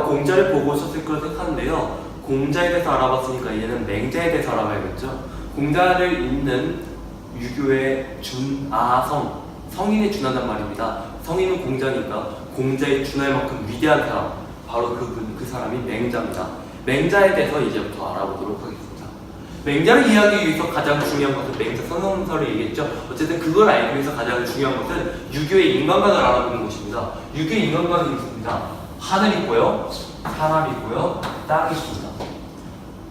공자를 보고 썼을 거라 생각하는데요. 공자에 대해서 알아봤으니까 이제는 맹자에 대해서 알아봐야겠죠. 공자를 읽는 유교의 준아성, 성인에 준한단 말입니다. 성인은 공자니까 공자에 준할 만큼 위대한 사람, 바로 그 사람이 맹자입니다. 맹자에 대해서 이제부터 알아보도록 하겠습니다. 맹자를 이해하기 위해서 가장 중요한 것은 맹자 성성설을 얘기했죠. 어쨌든 그걸 알기 위해서 가장 중요한 것은 유교의 인간관을 알아보는 것입니다. 유교의 인간관이 있습니다. 하늘 있고요, 사람 있고요, 땅이 있습니다.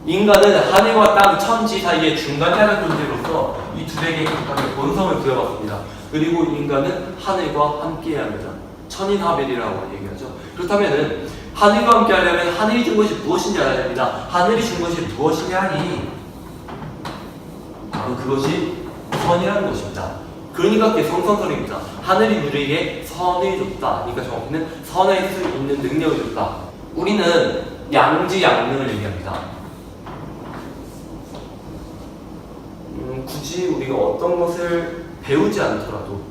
인간은 하늘과 땅, 천지 사이의 중간자적 존재로서 이 두 개의 각각의 본성을 부여받습니다. 그리고 인간은 하늘과 함께해야 합니다. 천인하별이라고 얘기하죠. 그렇다면은 하늘과 함께하려면 하늘이 준 것이 무엇인지 알아야 됩니다. 하늘이 준 것이 무엇이냐니 바로 그것이 선이라는 것입니다. 그러니까 그게 성선설입니다. 하늘이 우리에게 선을 줬다. 그러니까 정확히는 선할 수 있는 능력을 줬다. 우리는 양지양능을 얘기합니다. 굳이 우리가 어떤 것을 배우지 않더라도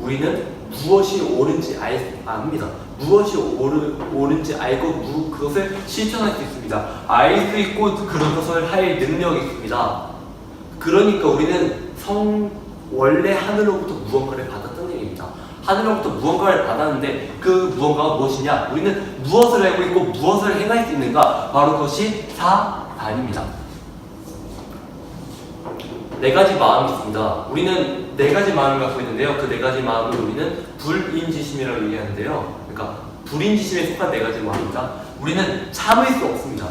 우리는 무엇이 옳은지 압니다. 무엇이 옳은지 알고 그것을 실천할 수 있습니다. 알 수 있고 그런 것을 할 능력이 있습니다. 그러니까 우리는 원래 하늘로부터 무언가를 받았던 얘기입니다. 하늘로부터 무언가를 받았는데 그 무언가가 무엇이냐? 우리는 무엇을 알고 있고 무엇을 행할 수 있는가? 바로 그것이 사단입니다. 네 가지 마음이 있습니다. 우리는 네 가지 마음을 갖고 있는데요. 그 네 가지 마음을 우리는 불인지심이라고 얘기하는데요. 그러니까 불인지심에 속한 네 가지 마음입니다. 우리는 참을 수 없습니다.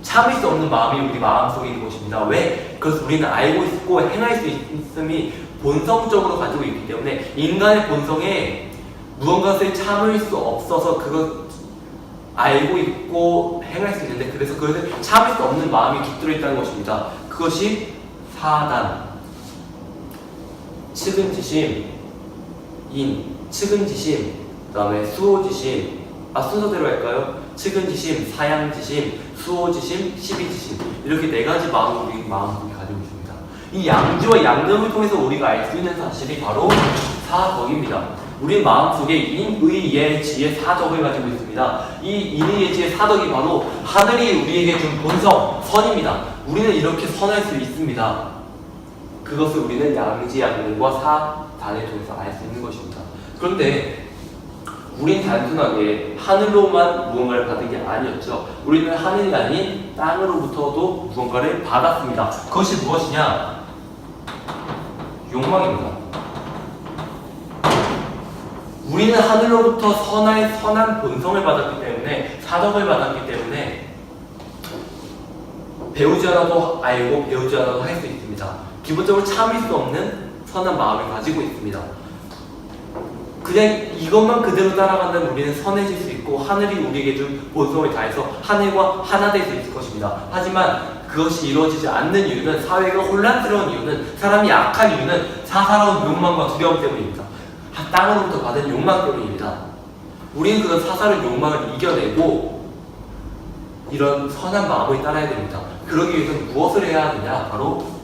참을 수 없는 마음이 우리 마음속에 있는 것입니다. 왜? 그것을 우리는 알고 있고 행할 수 있음이 본성적으로 가지고 있기 때문에 인간의 본성에 무언가를 참을 수 없어서 그것 알고 있고 행할 수 있는데 그래서 그것을 참을 수 없는 마음이 깃들어 있다는 것입니다. 그것이 사단, 측은지심, 측은지심, 그 다음에 수호지심, 순서대로 할까요? 측은지심, 사양지심, 수호지심, 시비지심 이렇게 네 가지 마음을 우리 마음속에 가지고 있습니다. 이 양지와 양념을 통해서 우리가 알 수 있는 사실이 바로 사덕입니다. 우리 마음속에 인, 의, 예, 지의 사덕을 가지고 있습니다. 이 인, 의, 예지의 사덕이 바로 하늘이 우리에게 준 본성, 선입니다. 우리는 이렇게 선할 수 있습니다. 그것을 우리는 양지, 양능과 사단을 통해서 알 수 있는 것입니다. 그런데 우린 단순하게 하늘로만 무언가를 받은 게 아니었죠. 우리는 하늘이 아닌 땅으로부터도 무언가를 받았습니다. 그것이 무엇이냐? 욕망입니다. 우리는 하늘로부터 선한 본성을 받았기 때문에, 사덕을 받았기 때문에 배우지 않아도 알고 배우지 않아도 할 수 있습니다. 기본적으로 참을 수 없는 선한 마음을 가지고 있습니다. 그냥 이것만 그대로 따라간다면 우리는 선해질 수 있고 하늘이 우리에게 준 본성을 다해서 하늘과 하나 될 수 있을 것입니다. 하지만 그것이 이루어지지 않는 이유는, 사회가 혼란스러운 이유는, 사람이 약한 이유는 사사로운 욕망과 두려움 때문입니다. 땅으로부터 받은 욕망 때문입니다. 우리는 그런 사사로운 욕망을 이겨내고 이런 선한 마음을 따라야 됩니다. 그러기 위해서는 무엇을 해야 하느냐? 바로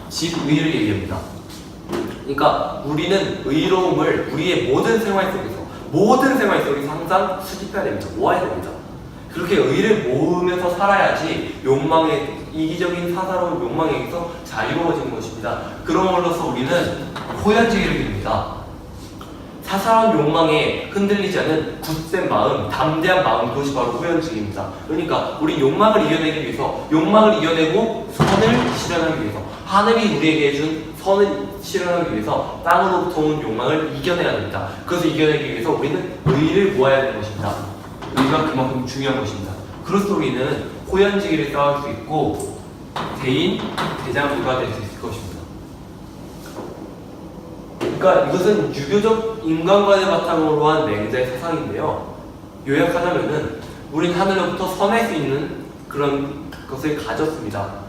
직의를 얘기합니다. 그러니까 우리는 의로움을 우리의 모든 생활 속에서 항상 수집해야 됩니다. 모아야 됩니다. 그렇게 의를 모으면서 살아야지 이기적인 사사로운 욕망에서 자유로워지는 것입니다. 그럼으로써 우리는 호연지기를 이룹니다. 사사로운 욕망에 흔들리지 않은 굳센 마음, 담대한 마음, 그것이 바로 호연지기입니다. 그러니까 우리 욕망을 이겨내기 위해서, 욕망을 이겨내고 선을 실현하기 위해서, 하늘이 우리에게 준 선을 실현하기 위해서 땅으로부터 온 욕망을 이겨내야 됩니다. 그것을 이겨내기 위해서 우리는 의를 모아야 되는 것입니다. 의가 그만큼 중요한 것입니다. 그로써 우리는 호연지기를 쌓을 수 있고 대장부가 될 수 있을 것입니다. 그러니까 이것은 유교적 인간관을 바탕으로 한 맹자의 사상인데요. 요약하자면은 우린 하늘로부터 선할 수 있는 그런 것을 가졌습니다.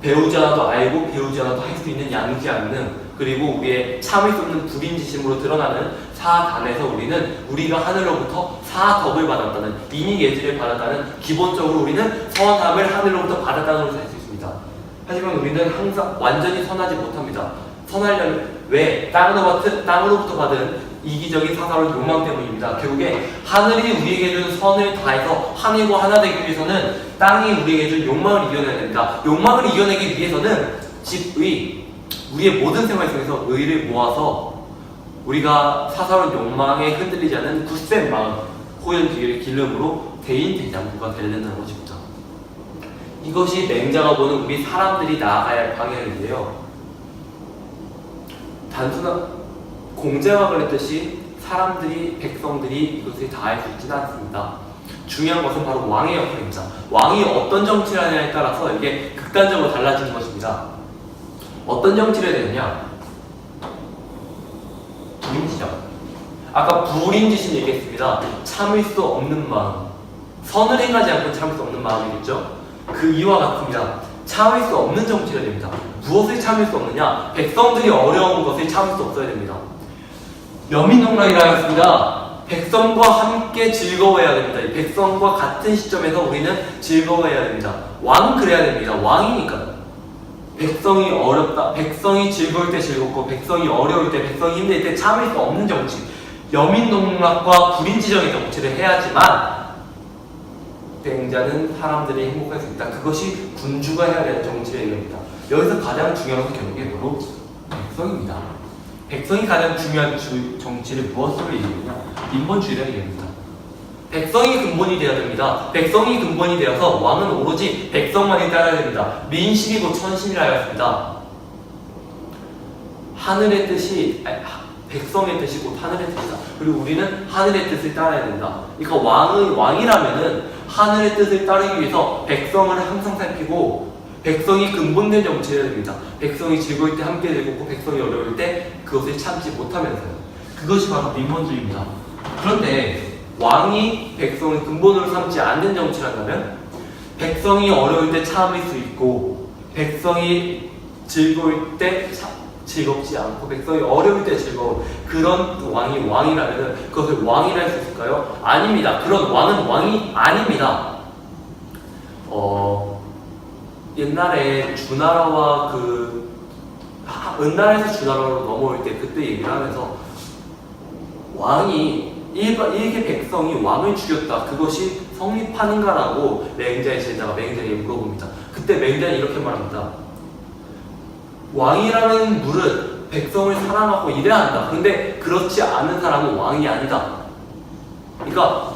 배우지 않아도 알고 배우지 않아도 할 수 있는 양지양능, 그리고 우리의 참을 수 없는 불인지심으로 드러나는 사단에서 우리는 우리가 하늘로부터 사덕을 받았다는, 인이 예지를 받았다는, 기본적으로 우리는 선함을 하늘로부터 받았다는 것을 알 수 있습니다. 하지만 우리는 항상 완전히 선하지 못합니다. 선하려면 왜? 땅으로부터 받은 이기적인 사사로운 욕망 때문입니다. 결국에 하늘이 우리에게 준 선을 다해서 하늘과 하나 되기 위해서는 땅이 우리에게 준 욕망을 이겨내야 됩니다. 욕망을 이겨내기 위해서는 우리의 모든 생활 속에서 의를 모아서 우리가 사사로운 욕망에 흔들리지 않는 굳센 마음, 호연지기를 기름으로 대인대장부가 되야 된다는 것입니다. 이것이 맹자가 보는 우리 사람들이 나아가야 할 방향인데요. 단순한 공자가 그랬듯이 백성들이 이것을 다 할 수 있지는 않습니다. 중요한 것은 바로 왕의 역할입니다. 왕이 어떤 정치를 하냐에 따라서 이게 극단적으로 달라지는 것입니다. 어떤 정치를 해야 되느냐? 불인지정. 아까 불인지심 얘기했습니다. 참을 수 없는 마음. 선을 행하지 않고 참을 수 없는 마음이겠죠? 그 이와 같습니다. 참을 수 없는 정치를 해야 됩니다. 무엇을 참을 수 없느냐? 백성들이 어려운 것을 참을 수 없어야 됩니다. 여민농락이라 했습니다. 백성과 함께 즐거워해야 됩니다. 백성과 같은 시점에서 우리는 즐거워해야 됩니다. 왕은 그래야 됩니다. 왕이니까. 백성이 어렵다. 백성이 즐거울 때 즐겁고 백성이 어려울 때, 백성이 힘들 때 참을 수 없는 정치. 여민농락과 불인지정의 정치를 해야지만 맹자는 사람들이 행복할 수 있다. 그것이 군주가 해야 되는 정치의 의미입니다. 여기서 가장 중요한 것은 결국에 바로 백성입니다. 백성이 가장 중요한 정치를 무엇으로 얘기하느냐? 인본주의라는 얘기입니다. 백성이 근본이 되어야 됩니다. 백성이 근본이 되어서 왕은 오로지 백성만이 따라야 됩니다. 민심이 곧 천심이라 하였습니다. 하늘의 뜻이 백성의 뜻이 곧 하늘의 뜻이다. 그리고 우리는 하늘의 뜻을 따라야 된다. 그러니까 왕이라면은 하늘의 뜻을 따르기 위해서 백성을 항상 살피고 백성이 근본된 정치를 해야 됩니다. 백성이 즐거울 때 함께 즐겁고 백성이 어려울 때 그것을 참지 못하면서요. 그것이 바로 민본주의입니다. 그런데 왕이 백성을 근본으로 삼지 않는 정치를 한다면 백성이 어려울 때 참을 수 있고 백성이 즐거울 때 즐겁지 않고 백성이 어려울 때 즐거운 그런 왕이 왕이라면 그것을 왕이라 할 수 있을까요? 아닙니다. 그런 왕은 왕이 아닙니다. 옛날에 주나라와 은나라에서 주나라로 넘어올 때 그때 얘기를 하면서 왕이 일개 백성이 왕을 죽였다. 그것이 성립하는가라고 맹자의 제자가 맹자에게 물어봅니다. 그때 맹자는 이렇게 말합니다. 왕이라는 물은 백성을 사랑하고 일해야 한다. 그런데 그렇지 않은 사람은 왕이 아니다. 그러니까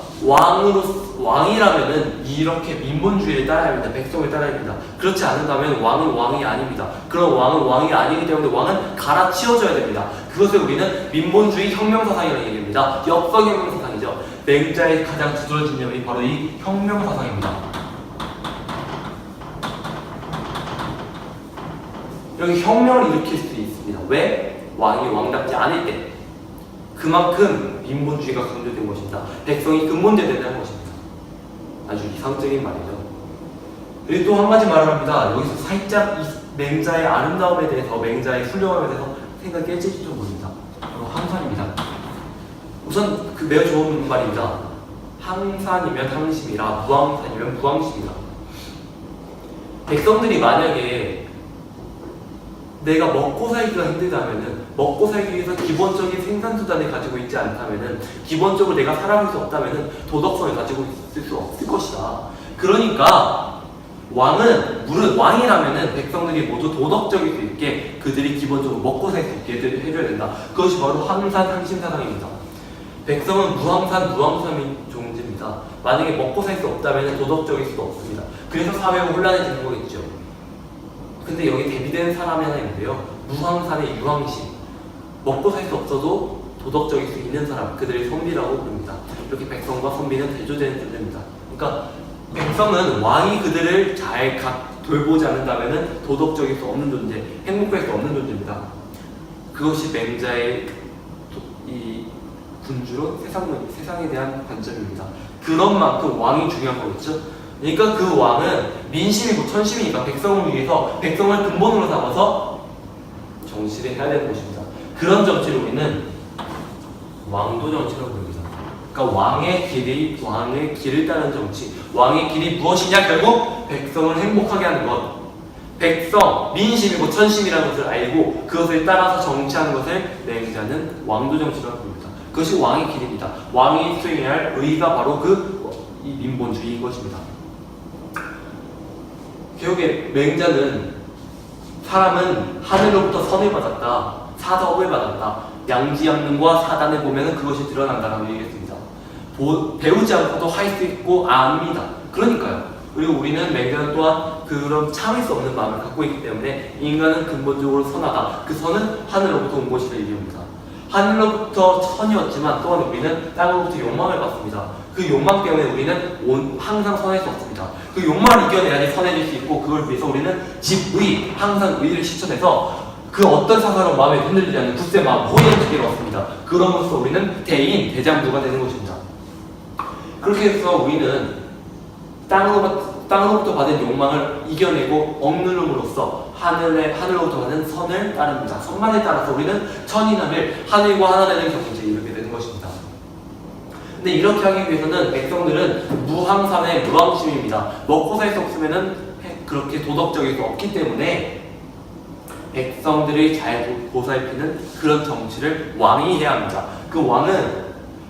왕이라면은 이렇게 민본주의를 따라야 합니다. 백성을 따라야 합니다. 그렇지 않는다면 왕은 왕이 아닙니다. 그런 왕은 왕이 아니기 때문에 왕은 갈아치워져야 됩니다. 그것을 우리는 민본주의 혁명사상이라는 얘기입니다. 엽서혁명사상이죠. 맹자의 가장 두드러진 점이 바로 이 혁명사상입니다. 여기 혁명을 일으킬 수 있습니다. 왜? 왕이 왕답지 않을 때. 그만큼 민본주의가 강조된 것입니다. 백성이 근본돼야 된다는 것입니다. 아주 이상적인 말이죠. 그리고 또 한 가지 말을 합니다. 여기서 살짝 맹자의 아름다움에 대해서, 맹자의 훌륭함에 대해서 생각이 깨질지도 모릅니다. 바로 항산입니다. 우선 매우 좋은 말입니다. 항산이면 항심이라, 무항산이면 무항심이다. 백성들이 만약에 내가 먹고 살기가 힘들다면은, 먹고 살기 위해서 기본적인 생산수단을 가지고 있지 않다면은, 기본적으로 내가 살아갈 수 없다면은 도덕성을 가지고 있을 수 없을 것이다. 그러니까 물은 왕이라면은 백성들이 모두 도덕적일 수 있게 그들이 기본적으로 먹고 살 수 있게 해줘야 된다. 그것이 바로 항산, 항심사상입니다. 백성은 무항산, 무항심인 존재입니다. 만약에 먹고 살 수 없다면은 도덕적일 수도 없습니다. 그래서 사회가 혼란해지는 거겠죠. 근데 여기 대비되는 사람이 하나 있는데요. 무항산의 유항심. 먹고 살 수 없어도 도덕적일 수 있는 사람, 그들의 선비라고 부릅니다. 이렇게 백성과 선비는 대조되는 존재입니다. 그러니까 백성은 왕이 그들을 잘 돌보지 않는다면 도덕적일 수 없는 존재, 행복할 수 없는 존재입니다. 그것이 맹자의 이 군주로 세상에 대한 관점입니다. 그런 만큼 왕이 중요한 거겠죠? 그러니까 그 왕은 민심이고 천심이니까 백성을 위해서 백성을 근본으로 삼아서 정치를 해야 되는 것입니다. 그런 정치를 우리는 왕도 정치라고 부릅니다. 그러니까 왕의 길을 따르는 정치. 왕의 길이 무엇이냐? 결국 백성을 행복하게 하는 것. 백성, 민심이고 천심이라는 것을 알고 그것을 따라서 정치하는 것을 맹자는 왕도 정치라고 부릅니다. 그것이 왕의 길입니다. 왕이 수행해야 할 의가 바로 이 민본주의인 것입니다. 개혁의 맹자는 사람은 하늘로부터 선을 받았다, 사덕을 받았다, 양지양능과 사단을 보면 그것이 드러난다라고 얘기했습니다. 배우지 않고도 할 수 있고 압니다. 그러니까요. 그리고 우리는 맹자는 또한 그런 참을 수 없는 마음을 갖고 있기 때문에 인간은 근본적으로 선하다. 그 선은 하늘로부터 온 것이라 얘기합니다. 하늘로부터 선이었지만 또한 우리는 땅으로부터 욕망을 받습니다. 그 욕망 때문에 우리는 항상 선할 수 없습니다. 그 욕망을 이겨내야지 선해질 수 있고, 그걸 위해서 우리는 집의, 항상 의를 실천해서 그 어떤 사사로 마음에 흔들리지 않는 굳세 마음, 호의의 얻습니다. 그럼으로써 우리는 대인, 대장부가 되는 것입니다. 그렇게 해서 우리는 땅으로부터 받은 욕망을 이겨내고 억누름으로써 하늘로부터 받은 선을 따릅니다. 선만에 따라서 우리는 천인함을 하늘과 하나 되는 경제 이렇게 되는 것입니다. 근데 이렇게 하기 위해서는 백성들은 무항산의 무항심입니다. 먹고 살 수 없으면은 그렇게 도덕적일 수 없기 때문에 백성들을 잘 보살피는 그런 정치를 왕이 해야 합니다. 그 왕은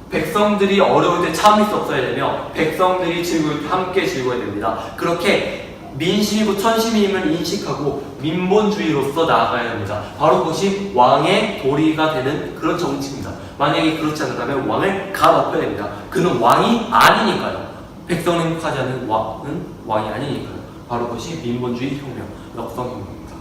백성들이 어려울 때 참을 수 없어야 되며 백성들이 즐거울 때 함께 즐거워야 됩니다. 그렇게 민심이고 천심임을 인식하고 민본주의로서 나아가야 합니다. 바로 그것이 왕의 도리가 되는 그런 정치입니다. 만약에 그렇지 않다면 왕을 갈아엎어야 됩니다. 그는 왕이 아니니까요. 백성을 행복하지 않는 왕은 왕이 아니니까요. 바로 그것이 민본주의 혁명, 역성혁명입니다.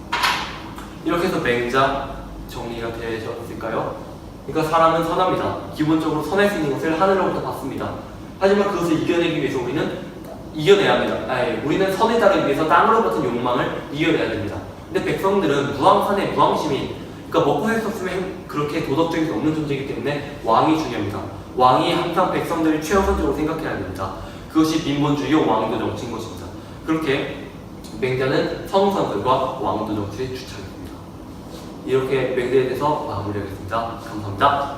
이렇게 해서 맹자 정리가 되셨을까요? 그러니까 사람은 선합니다. 기본적으로 선할 수 있는 것을 하늘로부터 받습니다. 하지만 그것을 이겨내기 위해서 우리는 이겨내야 합니다. 우리는 선에 따르기 위해서 땅으로 받은 욕망을 이겨내야 됩니다. 근데 백성들은 무항산의 무항심이, 그러니까 먹고 살 수 없으면 그렇게 도덕적인 수 없는 존재이기 때문에 왕이 중요합니다. 왕이 항상 백성들을 최우선적으로 생각해야 됩니다. 그것이 민본주의와 왕도 정치인 것입니다. 그렇게 맹자는 성선설과 왕도 정치를 주창했습니다. 이렇게 맹자에 대해서 마무리하겠습니다. 감사합니다.